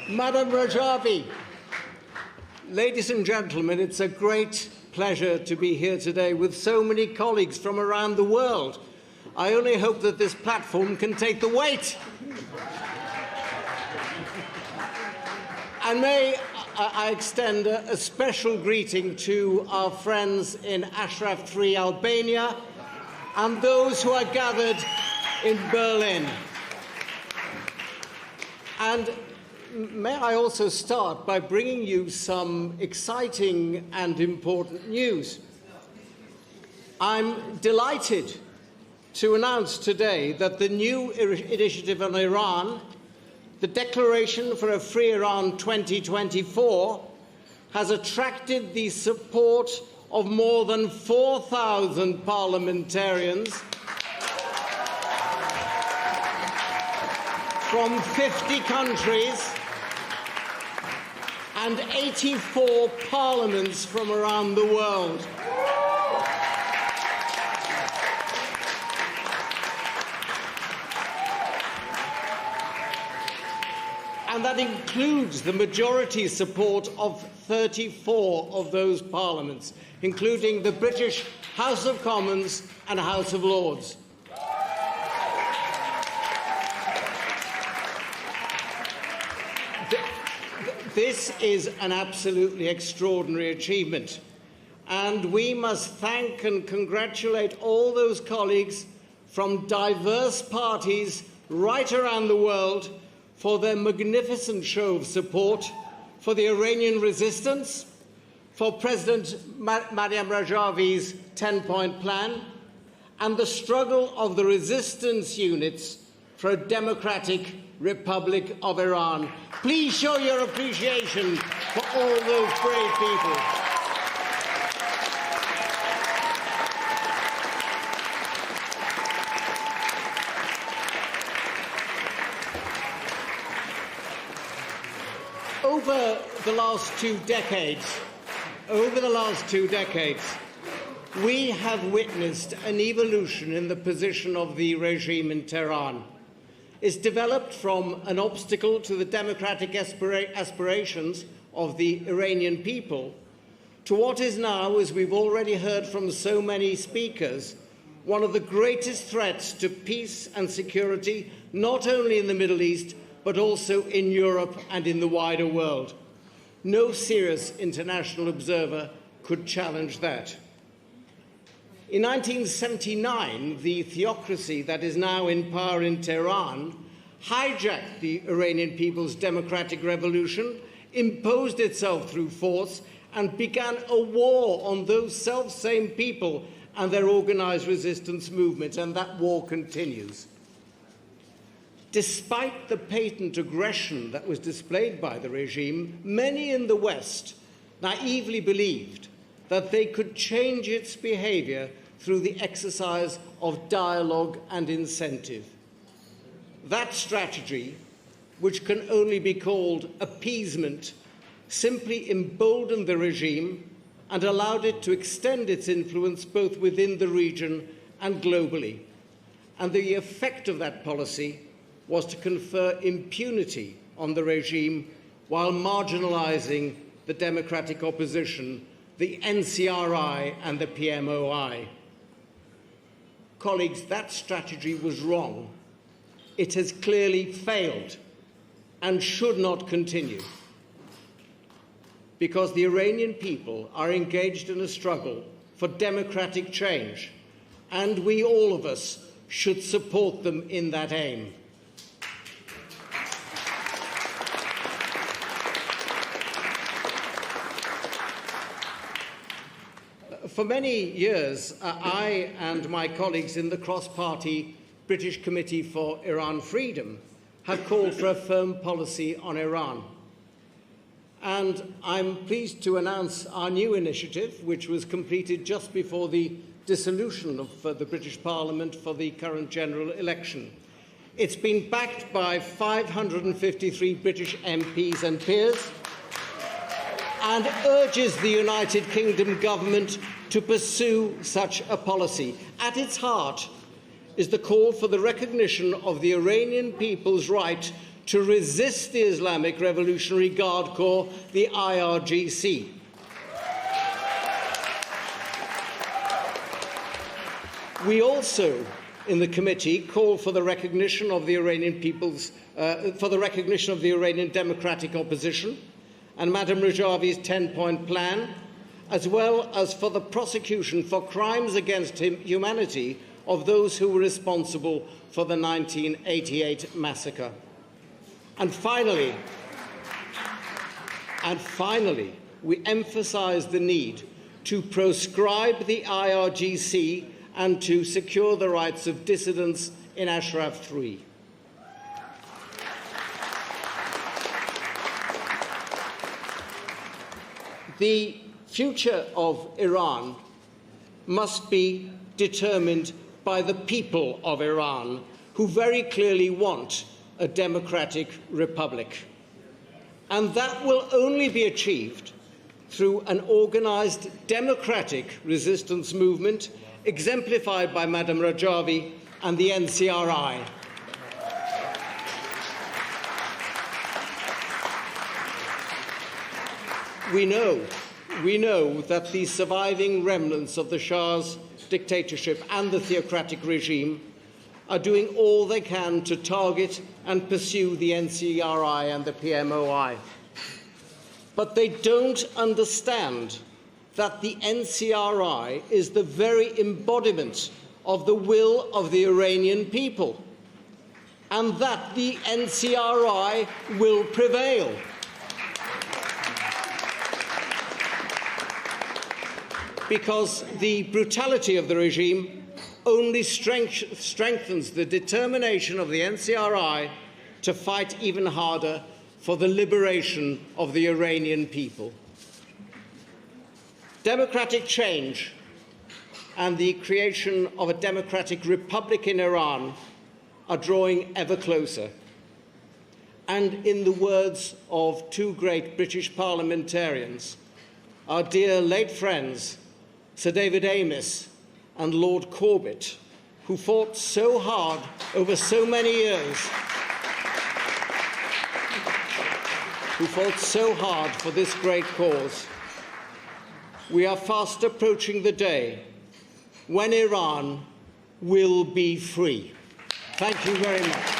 Madam Rajavi, ladies and gentlemen, it's a great pleasure to be here today with so many colleagues from around the world. I only hope that this platform can take the weight. And may I extend a special greeting to our friends in Ashraf 3, Albania, and those who are gathered in Berlin. And may I also start by bringing you some exciting and important news. I'm delighted to announce today that the new initiative on Iran, the Declaration for a Free Iran 2024, has attracted the support of more than 4,000 parliamentarians from 50 countries and 84 parliaments from around the world. And that includes the majority support of 34 of those parliaments, including the British House of Commons and House of Lords. This is an absolutely extraordinary achievement, and we must thank and congratulate all those colleagues from diverse parties right around the world for their magnificent show of support for the Iranian resistance, for President Mariam Rajavi's 10-point plan, and the struggle of the resistance units for a democratic Republic of Iran. Please show your appreciation for all those brave people. Over the last two decades, we have witnessed an evolution in the position of the regime in Tehran. It's developed from an obstacle to the democratic aspirations of the Iranian people to what is now, as we've already heard from so many speakers, one of the greatest threats to peace and security, not only in the Middle East, but also in Europe and in the wider world. No serious international observer could challenge that. In 1979, the theocracy that is now in power in Tehran hijacked the Iranian people's democratic revolution, imposed itself through force, and began a war on those self-same people and their organized resistance movement, and that war continues. Despite the patent aggression that was displayed by the regime, many in the West naively believed that they could change its behavior through the exercise of dialogue and incentive. That strategy, which can only be called appeasement, simply emboldened the regime and allowed it to extend its influence both within the region and globally. And the effect of that policy was to confer impunity on the regime while marginalizing the democratic opposition, the NCRI and the PMOI. Colleagues, that strategy was wrong. It has clearly failed and should not continue, because the Iranian people are engaged in a struggle for democratic change, and we, all of us, should support them in that aim. For many years, I and my colleagues in the cross-party British Committee for Iran Freedom have called for a firm policy on Iran. And I'm pleased to announce our new initiative, which was completed just before the dissolution of the British Parliament for the current general election. It's been backed by 553 British MPs and peers and urges the United Kingdom government to pursue such a policy. At its heart is the call for the recognition of the Iranian people's right to resist the Islamic Revolutionary Guard Corps, the IRGC. We also, in the committee, call for the recognition of the Iranian Iranian democratic opposition and Madam Rajavi's 10-point plan, as well as for the prosecution for crimes against humanity of those who were responsible for the 1988 massacre. And finally, we emphasise the need to proscribe the IRGC and to secure the rights of dissidents in Ashraf 3. The future of Iran must be determined by the people of Iran, who very clearly want a democratic republic. And that will only be achieved through an organised democratic resistance movement exemplified by Madam Rajavi and the NCRI. We know that the surviving remnants of the Shah's dictatorship and the theocratic regime are doing all they can to target and pursue the NCRI and the PMOI. But they don't understand that the NCRI is the very embodiment of the will of the Iranian people, and that the NCRI will prevail. Because the brutality of the regime only strengthens the determination of the NCRI to fight even harder for the liberation of the Iranian people. Democratic change and the creation of a democratic republic in Iran are drawing ever closer. And in the words of two great British parliamentarians, our dear late friends, Sir David Amess and Lord Corbett, who fought so hard over so many years, who fought so hard for this great cause, we are fast approaching the day when Iran will be free. Thank you very much.